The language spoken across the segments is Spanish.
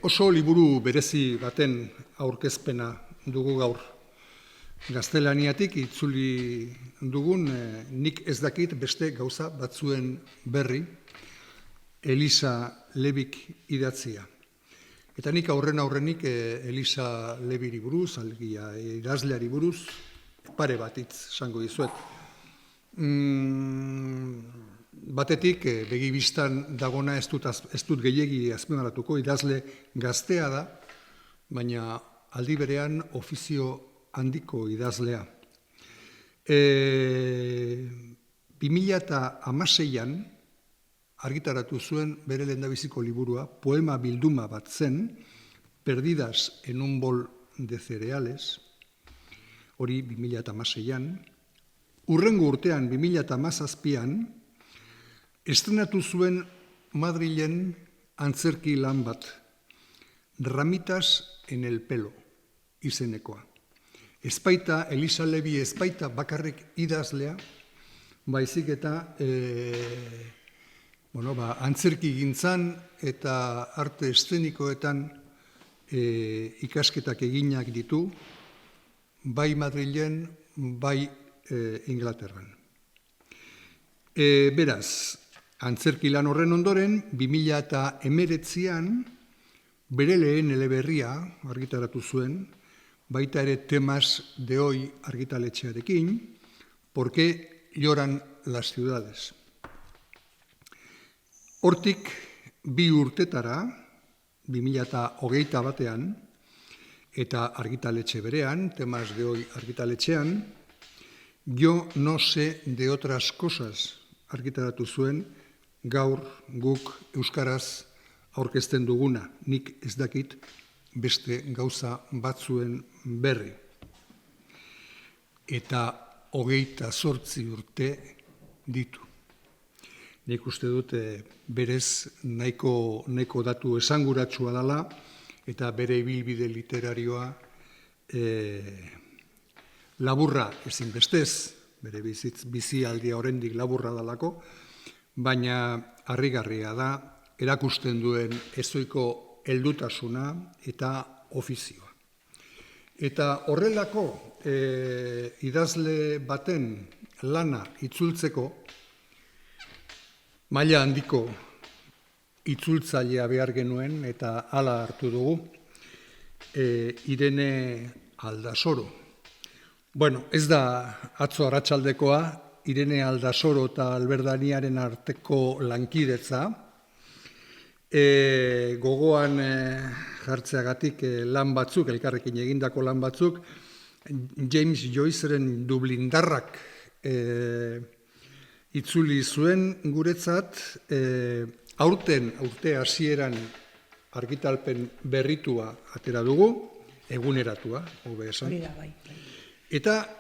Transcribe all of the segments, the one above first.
Oso liburu berezi baten aurkezpena dugu gaur. Gaztelaniatik itzuli dugun nik ez dakit beste gauza batzuen berri, Elisa Lebik idatzia. Eta nik aurrenik Elisa Lebiri buruz, algia idazleari buruz, pare bat hitz esango dizuet. Batetik, begibistan dagona ez dut gehiegi azpimarratuko, idazle gaztea da, baina aldi berean ofizio handiko idazlea. 2016an argitaratu zuen bere lehendabiziko liburua, poema bilduma bat zen, Perdidas en un bol de cereales, hori 2016an, urrengo urtean 2017an, estrenatu zuen Madrilen antzerki lan bat, Ramitas en el pelo izenekoa. Ezpaita, Elisa Lebi ezpaita bakarrik idazlea, baizik eta antzerki gintzan eta arte eszenikoetan ikasketak eginak ditu, bai Madrilen, bai Inglaterran. Beraz, antzerki lan horren ondoren, 2019an bere lehen eleberria argitaratu zuen, baita ere Temas de hoy argitaletxearekin, ¿Por qué lloran las ciudades? Hortik bi urtetara, 2021an, eta argitaletxe berean, Temas de hoy argitaletxean, Yo no sé de otras cosas argitaratu zuen, gaur guk euskaraz aurkezten duguna, nik ez dakit beste gauza batzuen berri. Eta 28 urte ditu. Nik uste dut berez nahiko datu esanguratsua dela, eta bere ibilbide literarioa laburra ezin bestez, bere bizialdia oraindik laburra dalako, baina harrigarria da, erakusten duen ezohiko heldutasuna eta ofizioa. Eta horrelako idazle baten lana itzultzeko, maila handiko itzultzailea behar genuen eta hala hartu dugu, Irene Aldasoro. Bueno, ez da atzo arratsaldekoa, Irene Aldasoro eta Alberdaniaren arteko lankidetza, gogoan jartzeagatik lan batzuk, elkarrekin egindako lan batzuk, James Joyceren Dublindarrak itzuli zuen guretzat, urte hasieran argitalpen berritua atera dugu, eguneratua, hobe esan. Eta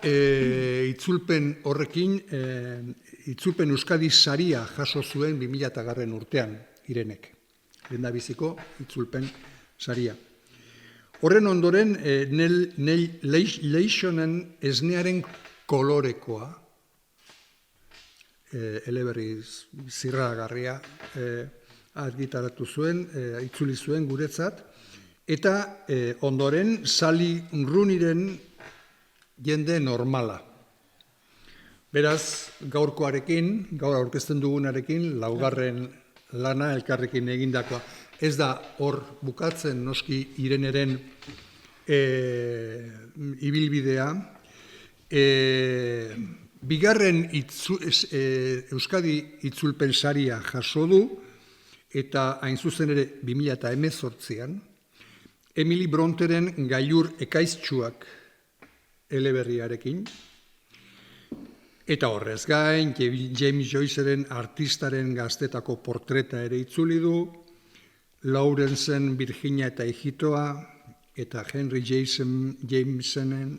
itzulpen horrekin, itzulpen Euskadi saria jaso zuen 2000 urtean, Irenek. Lehendabiziko itzulpen saria. Horren ondoren, Nell Leixonen esnearen kolorekoa, eleberri zirraragarria argitaratu zuen, itzuli zuen guretzat, eta ondoren Sally Rooneyren Jende normala. Beraz, gaur aurkezten dugunarekin, laugarren lana elkarrekin egindakoa. Ez da hor bukatzen noski Ireneren ibilbidea. Bigarren Euskadi itzulpen saria jaso du, eta hain zuzen ere 2018an, Emily Bronteren Gailur ekaiztsuak eleberriarekin, eta horrez gain, James Joyceren artistaren gaztetako portreta ere itzuli du, Lawrencen Virginia eta Ijitoa, eta Henry Jamesenen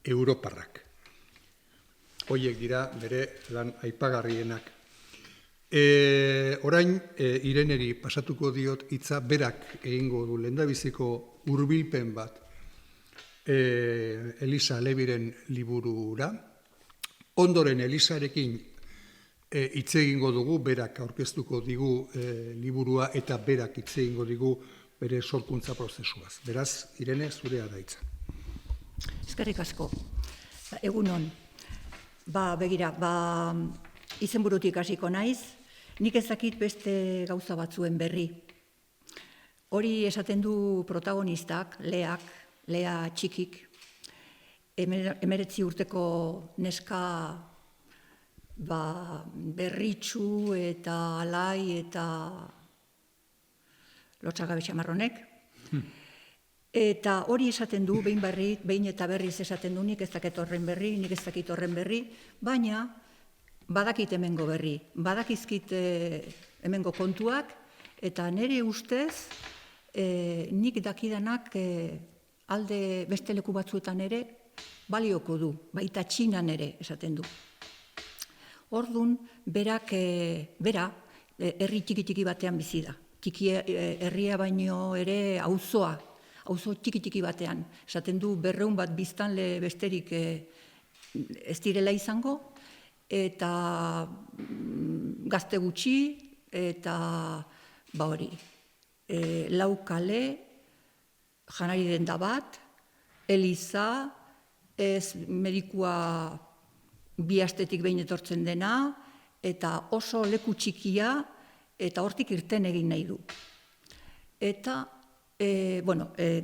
Europarrak. Hoiek dira bere lan aipagarrienak. Orain, Ireneri pasatuko diot hitza berak egingo du lehendabiziko hurbilpen bat Elisa Lebiren liburura. Ondoren Elisarekin hitz egingo dugu, berak aurkeztuko digu liburua eta berak hitz egingo digu bere sorkuntza prozesuaz. Beraz, Irene, zurea da hitza. Eskerrik asko. Egunon. Begira, izenburutik hasiko naiz, nik ez dakit beste gauza batzuen berri. Hori esaten du protagonistak, Lea txikik, 19 urteko neska berritsu eta alai eta lotsagabe xamarronek. Eta hori esaten du, behin eta berriz esaten du, nik ez dakit horren berri, baina badakit hemengo berri, badakizkit hemengo kontuak, eta nire ustez, nik dakidanak alde beste leku batzuetan ere balioko du, baita Txinan ere esaten du. Ordun, bera, herri txiki batean bizi da. Herria baino ere auzo txiki batean. Esaten du 200 bat biztanle besterik ez direla izango, eta gazte gutxi, eta hori, 4 kale, janari denda bat, eliza, ez medikua 2 astetik behin etortzen dena, eta oso leku txikia, eta hortik irten egin nahi du. Eta,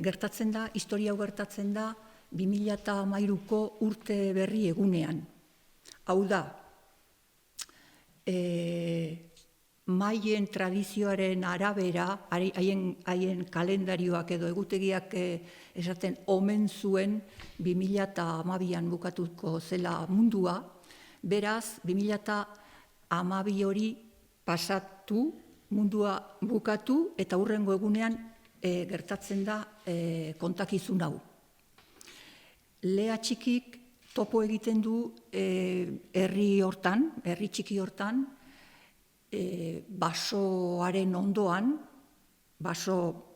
gertatzen da, historia hau gertatzen da, 2013ko urte berri egunean. Hau da, maien tradizioaren arabera, haien kalendarioak edo egutegiak esaten omen zuen 2012an bukatuko zela mundua, beraz, 2012 hori pasatu, mundua bukatu, eta hurrengo egunean gertatzen da kontakizun hau. Lea txikik topo egiten du herri txiki hortan, basoaren ondoan, baso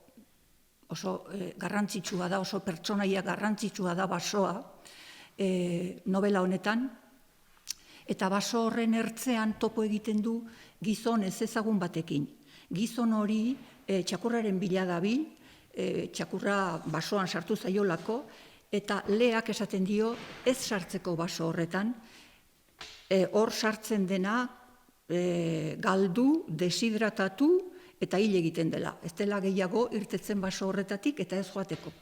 oso garrantzitsua da, oso pertsonaia garrantzitsua da basoa novela honetan, eta baso horren ertzean topo egiten du gizon ez ezagun batekin. Gizon hori txakurraren bila dabil, txakurra basoan sartu zaiolako, eta Leak esaten dio ez sartzeko baso horretan, hor sartzen dena galdu, deshidratatu eta hil egiten dela. Ez dela gehiago irtetzen baso horretatik eta ez joateko.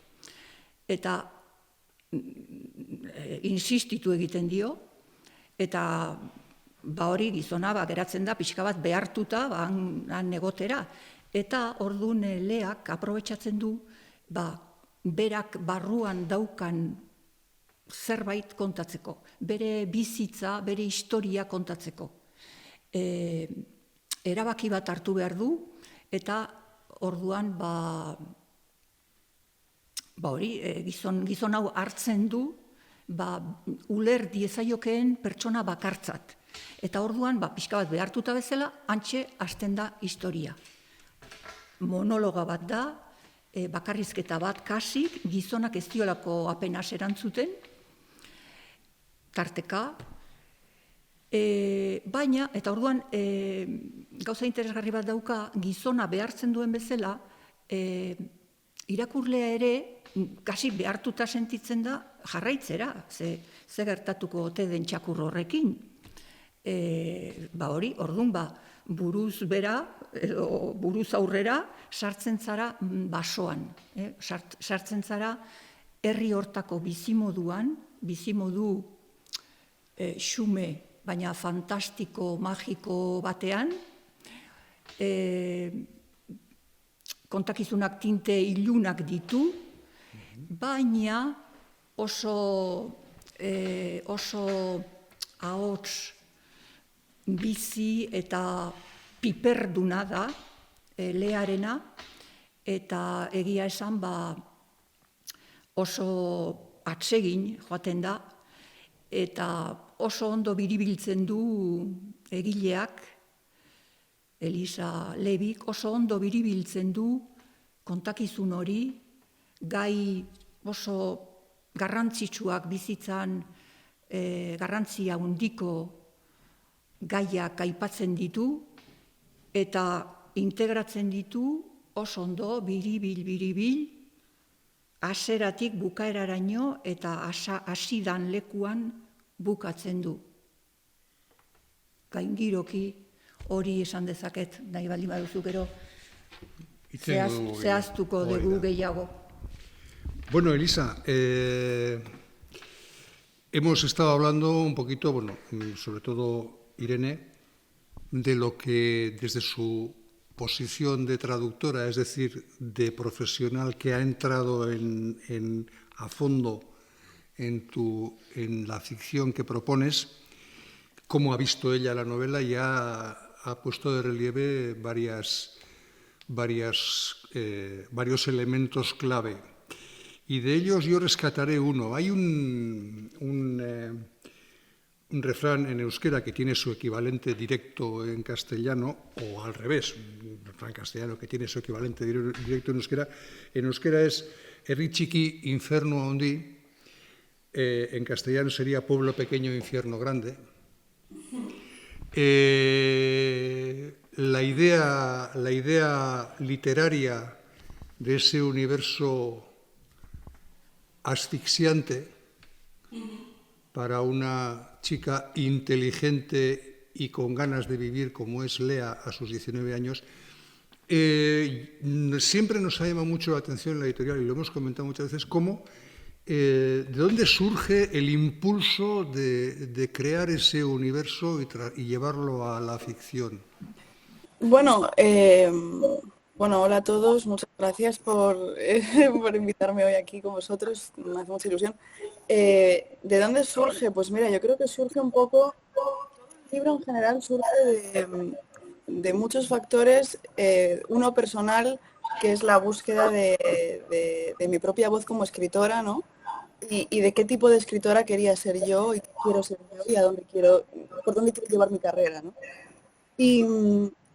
Eta insistitu egiten dio, eta hori gizona geratzen da pixka bat behartuta han egotera. Eta orduan Leak aprobetxatzen du berak barruan daukan zerbait kontatzeko, bere bizitza, bere historia kontatzeko. Erabaki bat hartu behar du, eta orduan gizon hau hartzen du, uler diezaiokeen pertsona bakartzat. Eta orduan, pixka bat behartuta bezala, hantxe hasten da historia. Monologa bat da, bakarrizketa bat kasik, gizonak ez diolako apenas erantzuten, tarteka, baina, eta orduan, gauza interesgarri bat dauka, gizona behartzen duen bezala, irakurlea ere, kasi behartuta sentitzen da, jarraitzera, ze gertatuko ote den txakur horrekin. Orduan, buruz bera, edo buruz aurrera, sartzen zara basoan. Sartzen zara herri hortako bizimoduan, bizimodu xume, baina fantastiko, magiko batean, kontakizunak tinte ilunak ditu, baina oso ahots bizi eta piperduna da Learena, eta egia esan oso atsegin joaten da, eta oso ondo biribiltzen du egileak, Elisa Lebik, oso ondo biribiltzen du kontakizun hori, gai oso garrantzitsuak bizitzan, garrantzia handiko gaiak aipatzen ditu, eta integratzen ditu oso ondo, biribil, haseratik bukaeraraino eta hasidan lekuan bukatzen du. Gaingiroki hori esan dezaket, nahi baldin baduzu gero, zehaztuko dugu gehiago. Bueno, Elisa, hemos estado hablando un poquito, bueno, sobre todo Irene, de lo que desde su posición de traductora, es decir, de profesional que ha entrado a fondo en la ficción que propones, cómo ha visto ella la novela y ha puesto de relieve varios elementos clave. Y de ellos yo rescataré uno. Hay un refrán en euskera que tiene su equivalente directo en castellano, o al revés, un refrán castellano que tiene su equivalente directo en euskera. En euskera es herri txiki, inferno handi. En castellano sería pueblo pequeño, infierno grande. La idea literaria de ese universo asfixiante para una chica inteligente y con ganas de vivir como es Lea a sus 19 años, siempre nos ha llamado mucho la atención en la editorial, y lo hemos comentado muchas veces, cómo, de dónde surge el impulso de crear ese universo y llevarlo a la ficción. Bueno, hola a todos, muchas gracias por invitarme hoy aquí con vosotros, me hace mucha ilusión. ¿De dónde surge? Pues mira, yo creo que surge un poco, el libro en general surge de muchos factores, uno personal, que es la búsqueda de mi propia voz como escritora, ¿no? Y de qué tipo de escritora quería ser yo y qué quiero ser yo y por dónde quiero llevar mi carrera, ¿no? Y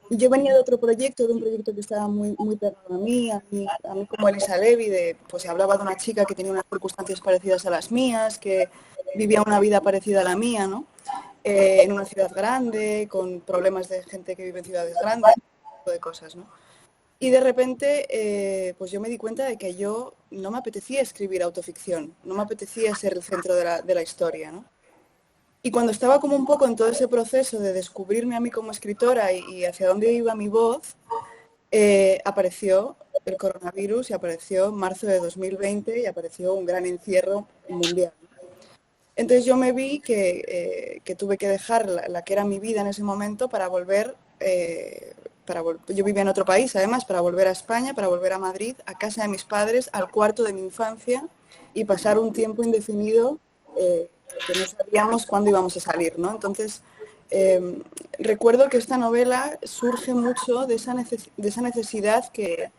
yo venía de otro proyecto, de un proyecto que estaba muy cercano a mí como Elisa Levi, pues se hablaba de una chica que tenía unas circunstancias parecidas a las mías, que vivía una vida parecida a la mía, ¿no? En una ciudad grande, con problemas de gente que vive en ciudades grandes, ese tipo de cosas, ¿no? Y de repente, pues yo me di cuenta de que yo no me apetecía escribir autoficción, no me apetecía ser el centro de la historia, ¿no? Y cuando estaba como un poco en todo ese proceso de descubrirme a mí como escritora y hacia dónde iba mi voz, apareció el coronavirus y apareció marzo de 2020 y apareció un gran encierro mundial. Entonces yo me vi que tuve que dejar la que era mi vida en ese momento para volver, yo vivía en otro país además, para volver a España, para volver a Madrid, a casa de mis padres, al cuarto de mi infancia y pasar un tiempo indefinido que no sabíamos cuándo íbamos a salir, ¿no? Entonces, recuerdo que esta novela surge mucho de esa necesidad que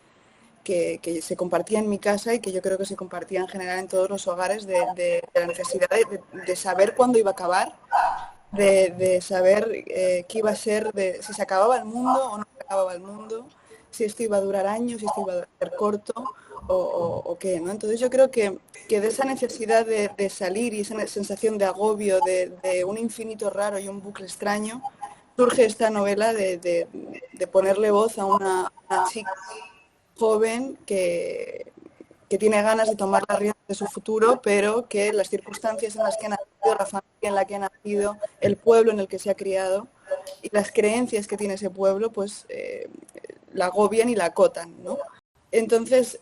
se compartía en mi casa y que yo creo que se compartía en general en todos los hogares, de la necesidad de saber cuándo iba a acabar, de saber qué iba a ser, si se acababa el mundo o no se acababa el mundo, si esto iba a durar años, si esto iba a ser corto o qué, ¿no? Entonces yo creo que de esa necesidad de salir y esa sensación de agobio, de un infinito raro y un bucle extraño, surge esta novela de ponerle voz a una chica joven que tiene ganas de tomar las riendas de su futuro, pero que las circunstancias en las que ha nacido, la familia en la que ha nacido, el pueblo en el que se ha criado y las creencias que tiene ese pueblo, pues la agobian y la acotan, ¿no? Entonces,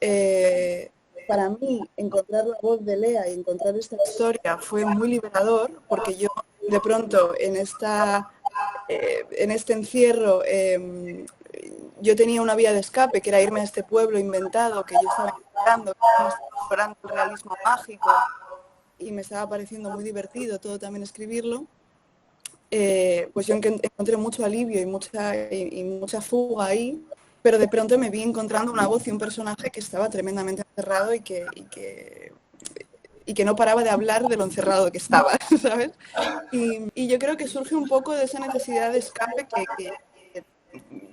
para mí, encontrar la voz de Lea y encontrar esta historia fue muy liberador, porque yo, de pronto, en este encierro, yo tenía una vía de escape, que era irme a este pueblo inventado, que yo estaba inventando, que estaba explorando el realismo mágico, y me estaba pareciendo muy divertido todo también escribirlo. Pues yo encontré mucho alivio y mucha fuga ahí, pero de pronto me vi encontrando una voz y un personaje que estaba tremendamente encerrado y que no paraba de hablar de lo encerrado que estaba, ¿sabes? Y yo creo que surge un poco de esa necesidad de escape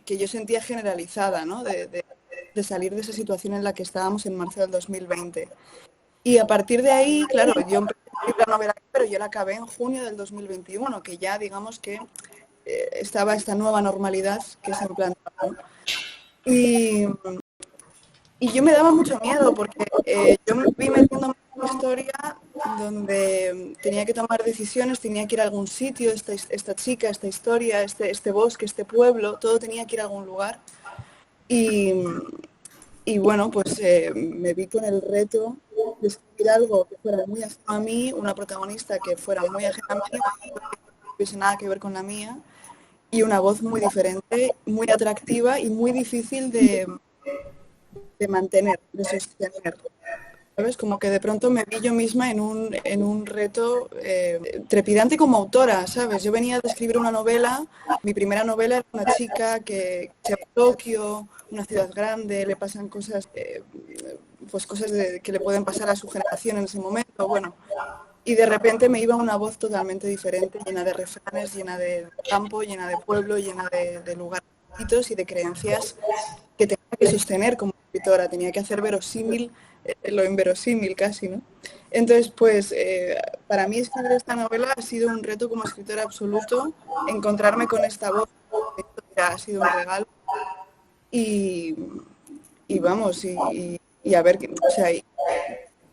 que yo sentía generalizada, ¿no? De salir de esa situación en la que estábamos en marzo del 2020. Y a partir de ahí, claro, yo empecé a escribir la novela, pero yo la acabé en junio del 2021, que ya digamos que estaba esta nueva normalidad que se implantaba, ¿no? Y Y yo me daba mucho miedo porque yo me vi metiéndome en una historia donde tenía que tomar decisiones, tenía que ir a algún sitio, esta chica, esta historia, este bosque, este pueblo, todo tenía que ir a algún lugar. Y, y bueno, pues me vi con el reto de escribir algo que fuera muy ajeno a mí, una protagonista que fuera muy ajena a mí, que no tuviese nada que ver con la mía, y una voz muy diferente, muy atractiva y muy difícil de mantener, de sostener. ¿Sabes? Como que de pronto me vi yo misma en un reto trepidante como autora, ¿sabes? Yo venía de escribir una novela, mi primera novela era una chica que se va a Tokio, una ciudad grande, le pasan cosas, pues cosas que le pueden pasar a su generación en ese momento, bueno. Y de repente me iba una voz totalmente diferente, llena de refranes, llena de campo, llena de pueblo, llena de lugares y de creencias que tenía que sostener como escritora, tenía que hacer verosímil lo inverosímil casi, ¿no? Entonces, pues, para mí escribir esta novela ha sido un reto como escritora absoluto, encontrarme con esta voz ha sido un regalo y, y vamos, y a ver, o sea,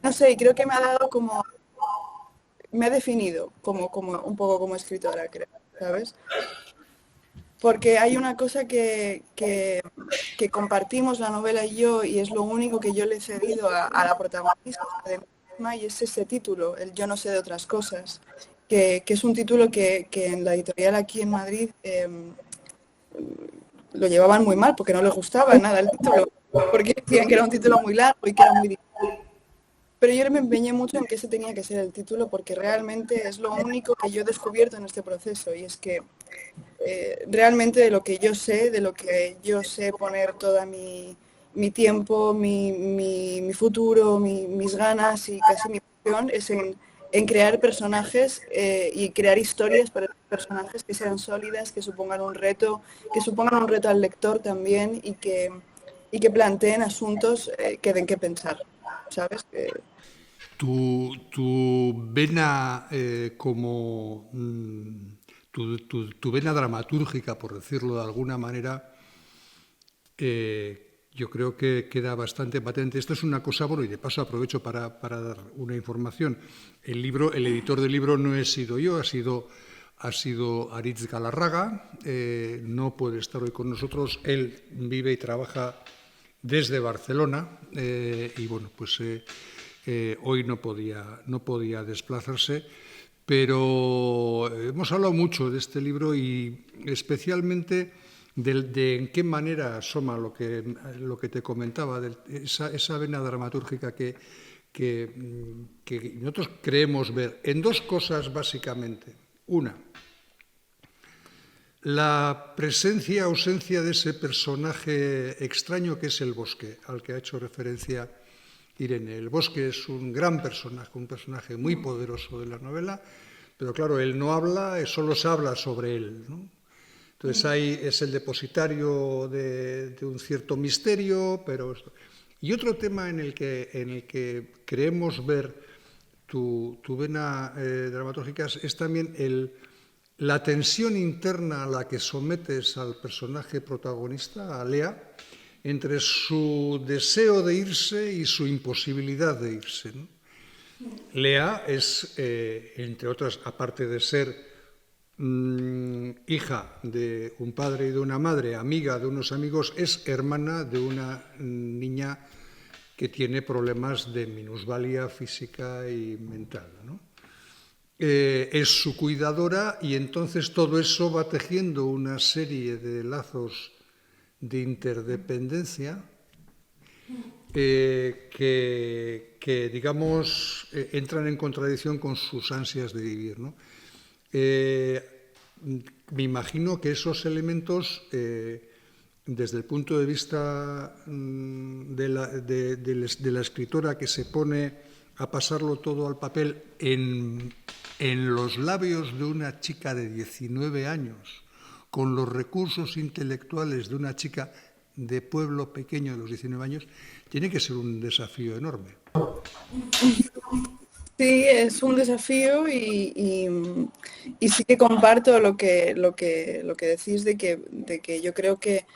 no sé, creo que me ha dado como, me ha definido como un poco como escritora, creo, ¿sabes? Porque hay una cosa que compartimos la novela y yo, y es lo único que yo le he cedido a la protagonista de mí misma, y es ese título, el Yo no sé de otras cosas, que es un título que en la editorial aquí en Madrid lo llevaban muy mal, porque no les gustaba nada el título, porque decían que era un título muy largo y que era muy difícil. Pero yo me empeñé mucho en que ese tenía que ser el título, porque realmente es lo único que yo he descubierto en este proceso, y es que realmente de lo que yo sé poner toda mi tiempo, mi futuro, mis ganas y casi mi pasión es en crear personajes y crear historias para personajes que sean sólidas, que supongan un reto al lector también y que planteen asuntos que den que pensar, ¿sabes? Tu vena como tu vena dramatúrgica, por decirlo de alguna manera, yo creo que queda bastante patente. Esto es una cosa, bueno, y de paso aprovecho para dar una información. El editor del libro no he sido yo, ha sido Aritz Galarraga, no puede estar hoy con nosotros, él vive y trabaja desde Barcelona y bueno, pues hoy no podía desplazarse, pero hemos hablado mucho de este libro y especialmente de en qué manera asoma lo que te comentaba, esa vena dramatúrgica que nosotros creemos ver en dos cosas básicamente. Una, la presencia, ausencia de ese personaje extraño que es el bosque, al que ha hecho referencia Irene. El bosque es un gran personaje, un personaje muy poderoso de la novela, pero claro, él no habla, solo se habla sobre él, ¿no? Entonces ahí es el depositario de un cierto misterio, pero... Y otro tema en el que creemos ver tu vena dramatúrgica es también la tensión interna a la que sometes al personaje protagonista, a Lea, entre su deseo de irse y su imposibilidad de irse, ¿no? Lea es, entre otras, aparte de ser hija de un padre y de una madre, amiga de unos amigos, es hermana de una niña que tiene problemas de minusvalía física y mental, ¿no? Es su cuidadora y entonces todo eso va tejiendo una serie de lazos de interdependencia que digamos, entran en contradicción con sus ansias de vivir, ¿no? Me imagino que esos elementos, desde el punto de vista de la escritora que se pone a pasarlo todo al papel en los labios de una chica de 19 años, con los recursos intelectuales de una chica de pueblo pequeño de los 19 años, tiene que ser un desafío enorme. Sí, es un desafío y sí que comparto lo que decís de que yo creo que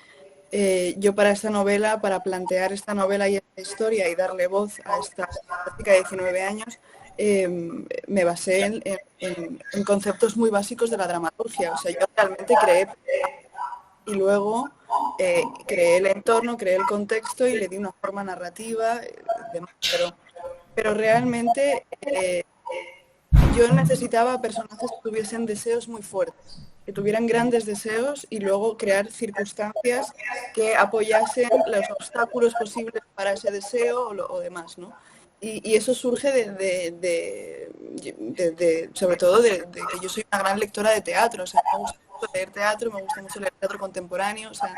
yo para esta novela, para plantear esta novela y esta historia y darle voz a esta chica de 19 años, me basé en conceptos muy básicos de la dramaturgia. O sea, yo realmente creé y luego creé el entorno, creé el contexto y le di una forma narrativa, pero realmente yo necesitaba personajes que tuviesen deseos muy fuertes, que tuvieran grandes deseos y luego crear circunstancias que apoyasen los obstáculos posibles para ese deseo o demás, ¿no? Y eso surge sobre todo de que yo soy una gran lectora de teatro, o sea, me gusta mucho leer teatro, me gusta mucho leer teatro contemporáneo, o sea,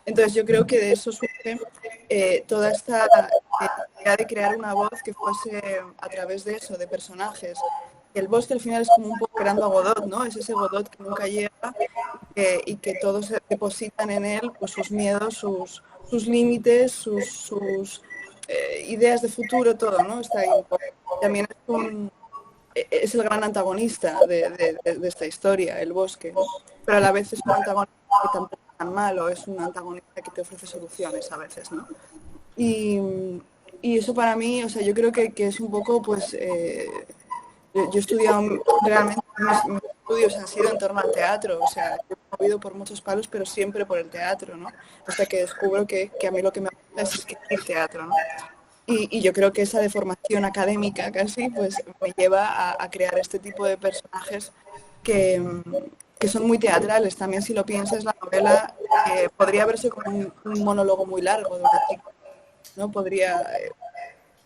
entonces yo creo que de eso surge toda esta idea de crear una voz que fuese a través de eso, de personajes. El bosque al final es como un poco creando a Godot, ¿no? Es ese Godot que nunca llega y que todos depositan en él pues, sus miedos, sus límites, sus ideas de futuro, todo, ¿no? Está ahí. También es el gran antagonista de esta historia, el bosque, ¿no? Pero a la vez es un antagonista que tampoco es tan malo, es un antagonista que te ofrece soluciones a veces, ¿no? Y eso para mí, o sea, yo creo que es un poco, pues, yo he estudiado, realmente mis estudios han sido en torno al teatro, o sea, he movido por muchos palos, pero siempre por el teatro, ¿no? Hasta que descubro que a mí lo que me gusta es escribir teatro, ¿no? Y yo creo que esa deformación académica casi, pues me lleva a crear este tipo de personajes que son muy teatrales. También si lo piensas, la novela podría verse como un monólogo muy largo de una chica, ¿no?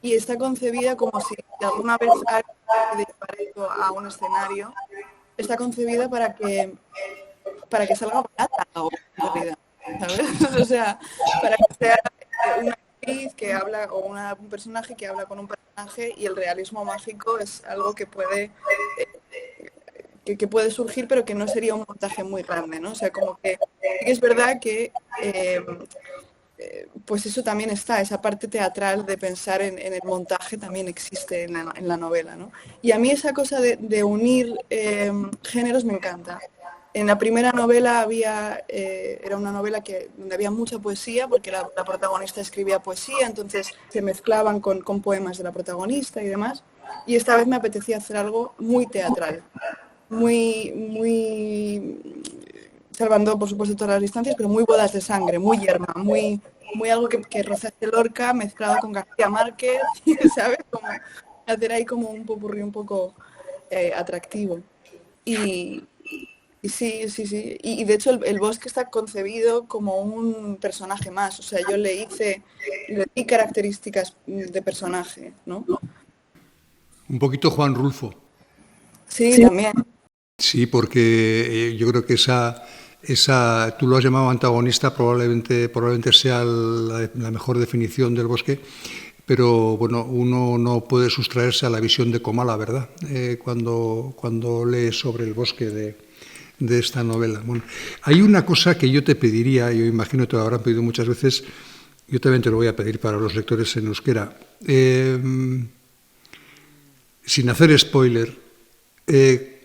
Y está concebida como si alguna vez alguien disparado a un escenario, está concebida para que salga barata en realidad, ¿sabes? O sea, para que sea una actriz que habla o un personaje que habla con un personaje y el realismo mágico es algo que puede puede surgir, pero que no sería un montaje muy grande, ¿no? O sea, como que es verdad que pues eso también está, esa parte teatral de pensar en el montaje también existe en la novela, ¿no? Y a mí esa cosa de unir géneros me encanta. En la primera novela era una novela donde había mucha poesía, porque la protagonista escribía poesía, entonces se mezclaban con poemas de la protagonista y demás. Y esta vez me apetecía hacer algo muy teatral, muy salvando por supuesto todas las distancias, pero muy bodas de sangre, muy yerma, muy algo que rozase Lorca mezclado con García Márquez, ¿sabes? Como hacer ahí como un popurrí un poco atractivo. Y sí. Y de hecho el bosque está concebido como un personaje más. O sea, yo le di características de personaje, ¿no? Un poquito Juan Rulfo. Sí, también. Sí, porque yo creo que tú lo has llamado antagonista, probablemente sea la mejor definición del bosque, pero bueno, uno no puede sustraerse a la visión de Comala, ¿verdad? Cuando lee sobre el bosque de esta novela. Bueno, hay una cosa que yo te pediría, yo imagino que te lo habrán pedido muchas veces, yo también te lo voy a pedir para los lectores en euskera. Sin hacer spoiler,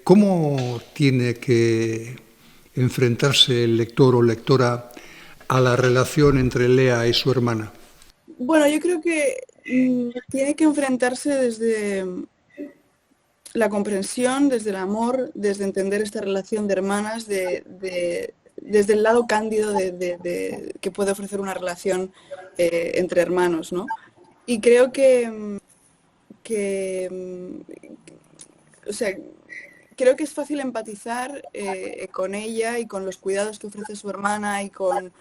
¿cómo tiene que enfrentarse el lector o lectora a la relación entre Lea y su hermana? Bueno, yo creo que tiene que enfrentarse desde la comprensión, desde el amor, desde entender esta relación de hermanas, desde el lado cándido que puede ofrecer una relación entre hermanos, ¿no? Y creo o sea, creo que es fácil empatizar con ella y con los cuidados que ofrece su hermana y cómo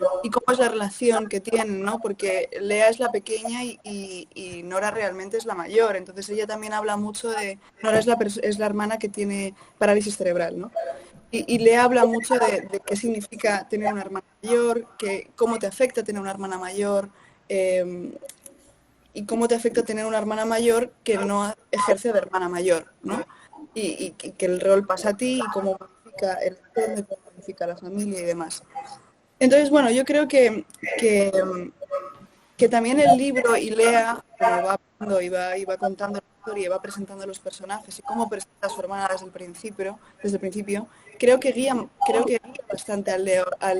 es la relación que tienen, ¿no? Porque Lea es la pequeña y Nora realmente es la mayor. Entonces ella también habla mucho de... Nora es la hermana que tiene parálisis cerebral, ¿no? Y Lea habla mucho de qué significa tener una hermana mayor, cómo te afecta tener una hermana mayor, y cómo te afecta tener una hermana mayor que no ejerce de hermana mayor, ¿no? Y que el rol pasa a ti y cómo modifica el entorno, cómo modifica la familia y demás. Entonces, bueno, yo creo que también el libro y Lea, como va hablando, iba contando la historia, iba presentando los personajes y cómo presenta a su hermana desde el principio, creo que guía bastante al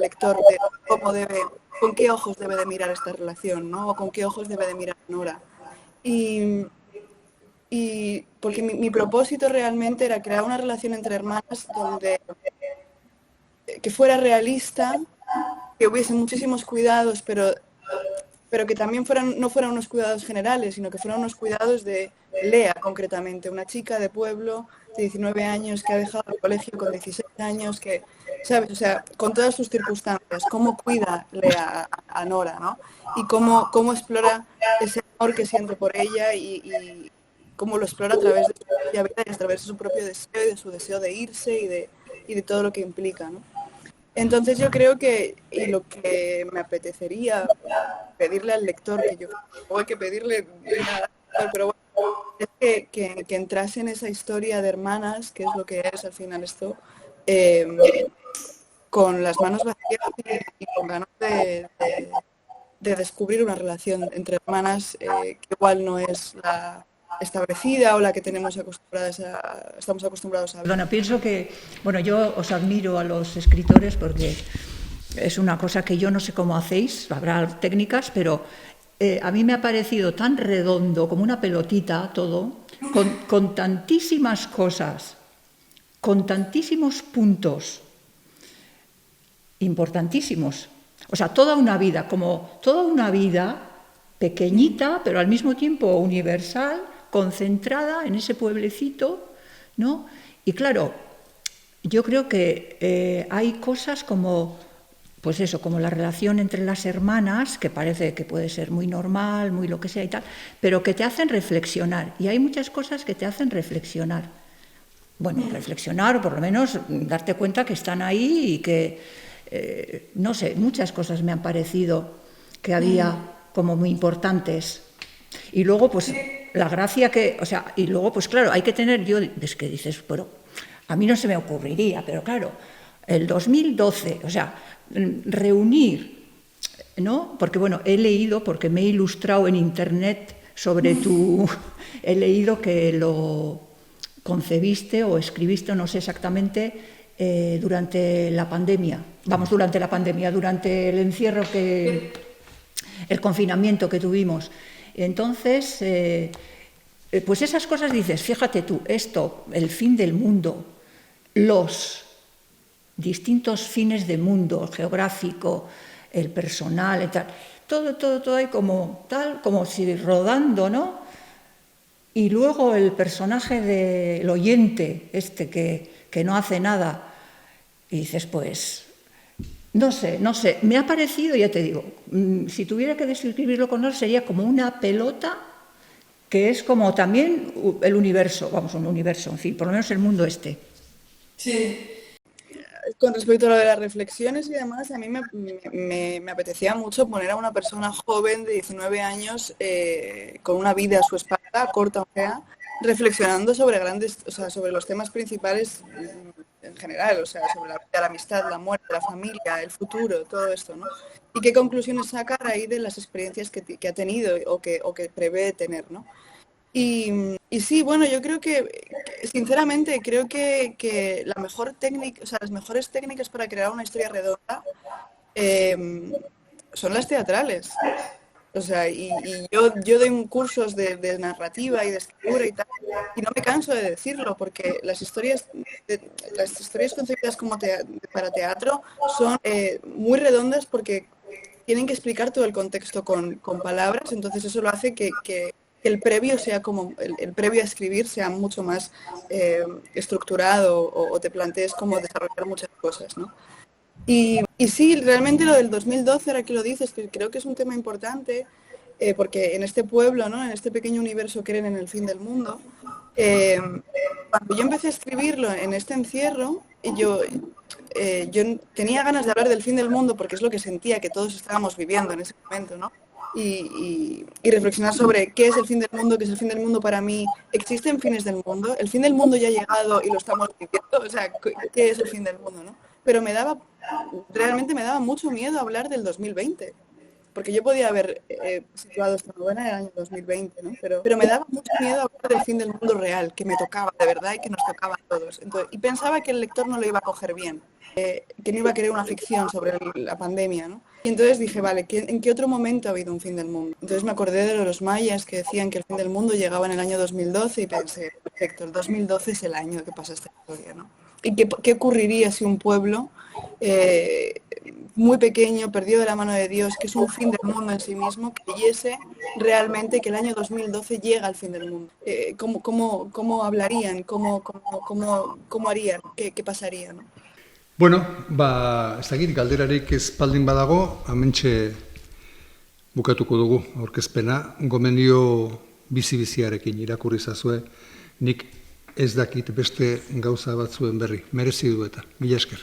lector de con qué ojos debe de mirar esta relación, ¿no? O con qué ojos debe de mirar Nora. Y, y porque mi propósito realmente era crear una relación entre hermanas que fuera realista, que hubiese muchísimos cuidados, pero que también no fueran unos cuidados generales, sino que fueran unos cuidados de Lea, concretamente, una chica de pueblo de 19 años que ha dejado el colegio con 16 años, que, ¿sabes? O sea, con todas sus circunstancias, cómo cuida Lea a Nora, ¿no? Y cómo explora ese amor que siente por ella y cómo lo explora a través de su propia vida y a través de su propio deseo y de su deseo de irse y de todo lo que implica, ¿no? Entonces yo creo que, y lo que me apetecería pedirle al lector, que yo no hay que pedirle nada, pero bueno, es que entrase en esa historia de hermanas, que es lo que es al final esto, con las manos vacías y con ganas de descubrir una relación entre hermanas que igual no es la establecida o la que estamos acostumbrados a ver. Perdona, pienso que, bueno, yo os admiro a los escritores porque es una cosa que yo no sé cómo hacéis, habrá técnicas, pero a mí me ha parecido tan redondo, como una pelotita todo, con tantísimas cosas, con tantísimos puntos importantísimos. O sea, toda una vida, como toda una vida pequeñita, pero al mismo tiempo universal, concentrada en ese pueblecito, ¿no? Y claro, yo creo que hay cosas como, pues eso, como la relación entre las hermanas, que parece que puede ser muy normal, muy lo que sea y tal, pero que te hacen reflexionar. Y hay muchas cosas que te hacen reflexionar. Bueno, reflexionar, o por lo menos darte cuenta que están ahí y que, no sé, muchas cosas me han parecido que había como muy importantes. Y luego, pues, la gracia que, o sea, y luego, pues claro, hay que tener, es que dices, pero a mí no se me ocurriría, pero claro, el 2012, o sea, reunir, ¿no? Porque bueno, he leído, porque me he ilustrado en internet sobre he leído que lo concebiste o escribiste, no sé exactamente, durante la pandemia, durante el encierro el confinamiento que tuvimos. Entonces, pues esas cosas dices, fíjate tú, esto, el fin del mundo, los distintos fines del mundo, el geográfico, el personal, tal, todo ahí como si rodando, ¿no? Y luego el personaje del oyente, que no hace nada, y dices, pues, no sé, me ha parecido, ya te digo, si tuviera que describirlo con él, sería como una pelota que es como también el universo, vamos, un universo, en fin, por lo menos el mundo este. Sí. Con respecto a lo de las reflexiones y demás, a mí me apetecía mucho poner a una persona joven de 19 años con una vida a su espalda, corta o sea, reflexionando sobre sobre los temas principales en general, o sea, sobre la vida, la amistad, la muerte, la familia, el futuro, todo esto, ¿no? Y qué conclusiones saca a raíz de las experiencias que ha tenido o que prevé tener, ¿no? Y sí, bueno, yo creo sinceramente, creo que la mejor técnica, o sea, las mejores técnicas para crear una historia redonda son las teatrales. O sea, y yo doy cursos de narrativa y de escritura y tal, y no me canso de decirlo, porque las historias concebidas como para teatro son muy redondas porque tienen que explicar todo el contexto con palabras, entonces eso lo hace que el previo sea como el previo a escribir sea mucho más estructurado o te plantees cómo desarrollar muchas cosas, ¿no? Y sí, realmente lo del 2012, ahora que lo dices, que creo que es un tema importante, porque en este pueblo, ¿no? En este pequeño universo creen en el fin del mundo. Cuando yo empecé a escribirlo en este encierro, yo tenía ganas de hablar del fin del mundo porque es lo que sentía que todos estábamos viviendo en ese momento, ¿no? Y reflexionar sobre qué es el fin del mundo, qué es el fin del mundo para mí. ¿Existen fines del mundo? ¿El fin del mundo ya ha llegado y lo estamos viviendo? O sea, ¿qué es el fin del mundo, no? Pero realmente me daba mucho miedo hablar del 2020, porque yo podía haber situado esta novela en el año 2020, ¿no? Pero me daba mucho miedo hablar del fin del mundo real, que me tocaba de verdad y que nos tocaba a todos. Entonces, y pensaba que el lector no lo iba a coger bien, que no iba a querer una ficción sobre la pandemia, ¿no? Y entonces dije, vale, ¿en qué otro momento ha habido un fin del mundo? Entonces me acordé de los mayas que decían que el fin del mundo llegaba en el año 2012 y pensé, perfecto, el 2012 es el año que pasa esta historia, ¿no? ¿Y qué ocurriría si un pueblo muy pequeño, perdido de la mano de Dios, que es un fin del mundo en sí mismo, creyese realmente que el año 2012 llega al fin del mundo? ¿Cómo hablarían? ¿Cómo harían? ¿Qué pasaría? ¿No? Bueno, ez dakit, galderarik espaldin badago, hementxe bukatuko dugu aurkezpena, gomendio bizi-biziarekin irakurri zazue, nik ez dakit beste gauza batzuen berri, merezi du eta, mila esker.